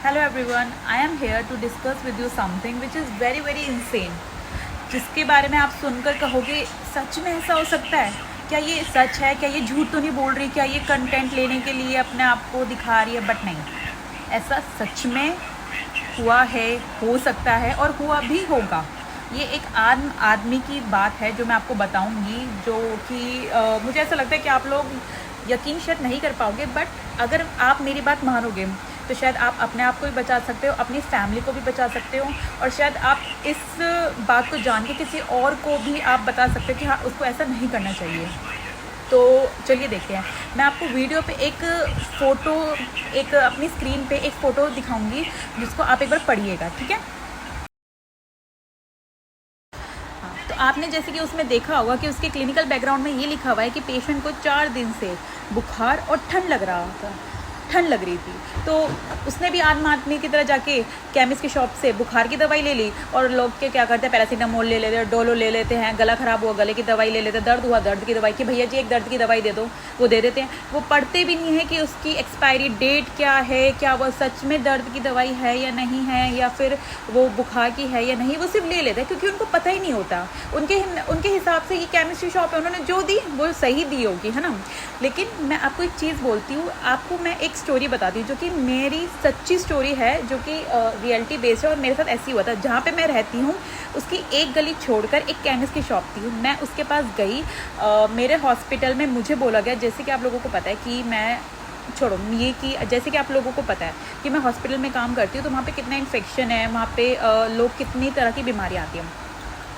Hello everyone, I am here to discuss with you something which is very insane, जिसके बारे में आप सुनकर कहोगे सच में ऐसा हो सकता है? क्या ये सच है? क्या ये झूठ तो नहीं बोल रही? क्या ये कंटेंट लेने के लिए अपने आप को दिखा रही है? बट नहीं, ऐसा सच में हुआ है, हो सकता है और हुआ भी होगा। ये एक आम आदमी की बात है जो मैं आपको बताऊंगी, जो कि मुझे ऐसा लगता है कि आप लोग यकीन शायद नहीं कर पाओगे, बट अगर आप मेरी बात मानोगे तो शायद आप अपने आप को भी बचा सकते हो, अपनी फैमिली को भी बचा सकते हो, और शायद आप इस बात को जान के किसी और को भी आप बता सकते हो कि हाँ, उसको ऐसा नहीं करना चाहिए। तो चलिए देखते हैं। मैं आपको वीडियो पे एक फ़ोटो, एक अपनी स्क्रीन पे एक फ़ोटो दिखाऊंगी जिसको आप एक बार पढ़िएगा, ठीक है? तो आपने जैसे कि उसमें देखा होगा कि उसके क्लिनिकल बैकग्राउंड में ये लिखा हुआ है कि पेशेंट को 4 दिन से बुखार और ठंड लग रही थी। तो उसने भी आदमी की तरह जाके केमिस्ट की शॉप से बुखार की दवाई ले ली, और लोग क्या करते हैं, पैरासीटामोल ले लेते हैं, डोलो ले लेते हैं, गला ख़राब हुआ गले की दवाई ले लेते हैं, दर्द हुआ दर्द की दवाई कि भैया जी एक दर्द की दवाई दे दो, वो दे देते हैं। वो पढ़ते भी नहीं है कि उसकी एक्सपायरी डेट क्या है, क्या वो सच में दर्द की दवाई है या नहीं है, या फिर वो बुखार की है या नहीं। वो सिर्फ ले लेते हैं क्योंकि उनको पता ही नहीं होता। उनके हिसाब से ये केमिस्ट्री शॉप है, उन्होंने जो दी वो सही दी होगी, है ना। लेकिन मैं आपको एक चीज़ बोलती हूँ, आपको मैं एक स्टोरी बताती हूँ जो कि मेरी सच्ची स्टोरी है, जो कि रियलिटी बेस्ड है, और मेरे साथ ऐसी हुआ था। जहाँ पे मैं रहती हूँ उसकी एक गली छोड़कर एक केमिस्ट की शॉप थी। मैं उसके पास गई। मेरे हॉस्पिटल में मुझे बोला गया, जैसे कि आप लोगों को पता है कि मैं छोड़ो ये कि जैसे कि आप लोगों को पता है कि मैं हॉस्पिटल में काम करती हूँ, तो वहाँ पे कितना इन्फेक्शन है, वहाँ पे लोग कितनी तरह की बीमारी आती हैं।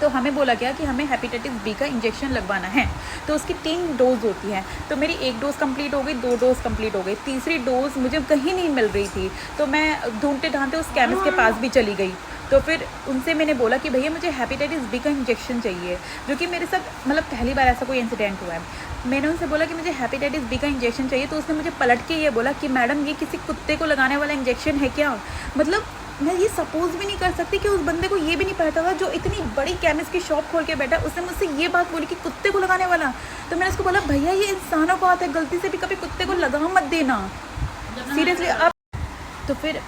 तो हमें बोला गया कि हमें हेपेटाइटिस बी का इंजेक्शन लगवाना है। तो उसकी 3 डोज होती है। तो मेरी 1 डोज़ कंप्लीट हो गई, 2 डोज़ कंप्लीट हो गई, तीसरी डोज़ मुझे कहीं नहीं मिल रही थी। तो मैं ढूंढते ढांढते उस केमिस्ट के पास भी चली गई। तो फिर उनसे मैंने बोला कि भैया मुझे हेपेटाइटिस बी का इंजेक्शन चाहिए, जो कि मेरे साथ मतलब पहली बार ऐसा कोई इंसिडेंट हुआ है। मैंने उनसे बोला कि मुझे हेपेटाइटिस बी का इंजेक्शन चाहिए। तो उसने मुझे पलट के ये बोला कि मैडम ये किसी कुत्ते को लगाने वाला इंजेक्शन है क्या? मतलब मैं ये सपोज भी नहीं कर सकती कि उस बंदे को ये भी नहीं पता था, जो इतनी बड़ी केमिस्ट की शॉप खोल के बैठा, उसने मुझसे ये बात बोली कि कुत्ते को लगाने वाला। तो मैंने उसको बोला भैया ये इंसानों को आता है, गलती से भी कभी कुत्ते को लगा मत देना, सीरियसली। अब तो फिर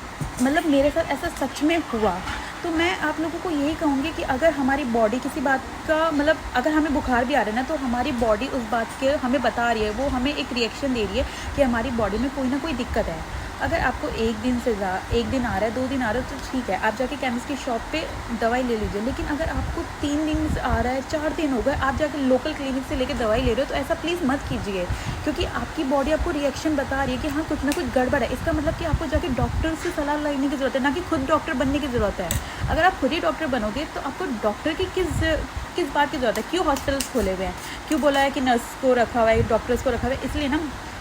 मतलब मेरे साथ ऐसा सच में हुआ। तो मैं आप लोगों को यही कहूँगी कि अगर हमारी बॉडी किसी बात का मतलब अगर हमें बुखार भी आ रहा है ना, तो हमारी बॉडी उस बात के हमें बता रही है, वो हमें एक रिएक्शन दे रही है कि हमारी बॉडी में कोई ना कोई दिक्कत है। अगर आपको एक दिन आ रहा है, 2 दिन आ रहा है, तो ठीक है, आप जाके केमिस्ट की शॉप पे दवाई ले लीजिए। लेकिन अगर आपको 3 दिन से आ रहा है, 4 दिन हो गए, आप जाके लोकल क्लिनिक से लेके दवाई ले रहे हो, तो ऐसा प्लीज़ मत कीजिए, क्योंकि आपकी बॉडी आपको रिएक्शन बता रही है कि हाँ कुछ ना कुछ गड़बड़ है। इसका मतलब कि आपको जाके डॉक्टर से सलाह लेने की ज़रूरत है, ना कि खुद डॉक्टर बनने की ज़रूरत है। अगर आप खुद ही डॉक्टर बनोगे तो आपको डॉक्टर की किस बात की ज़रूरत है? क्यों हॉस्पिटल्स खोले हुए हैं? क्यों बोला है कि नर्स को रखा हुआ है, डॉक्टर्स को रखा हुआ है? इसलिए ना,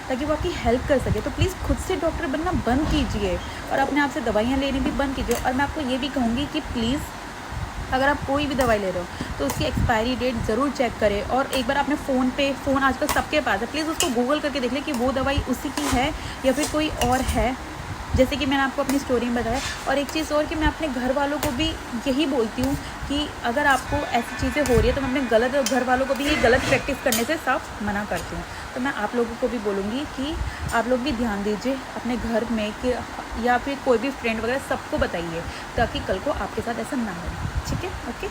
ताकि वो आपकी हेल्प कर सके। तो प्लीज़ खुद से डॉक्टर बनना बंद कीजिए और अपने आप से दवाइयाँ लेनी भी बंद कीजिए। और मैं आपको ये भी कहूँगी कि प्लीज़ अगर आप कोई भी दवाई ले रहे हो तो उसकी एक्सपायरी डेट ज़रूर चेक करें, और एक बार अपने फ़ोन आजकल सबके पास है, प्लीज़ उसको गूगल करके देख लें कि वो दवाई उसी की है या फिर कोई और है, जैसे कि मैंने आपको अपनी स्टोरी में बताया। और एक चीज़ और कि मैं अपने घर वालों को भी यही बोलती हूँ कि अगर आपको ऐसी चीज़ें हो रही है तो मैं अपने घर वालों को भी ये गलत प्रैक्टिस करने से साफ मना करती हूँ। तो मैं आप लोगों को भी बोलूँगी कि आप लोग भी ध्यान दीजिए अपने घर में, कि या फिर कोई भी फ्रेंड वगैरह सबको बताइए, ताकि कल को आपके साथ ऐसा ना हो। ठीक है, ओके।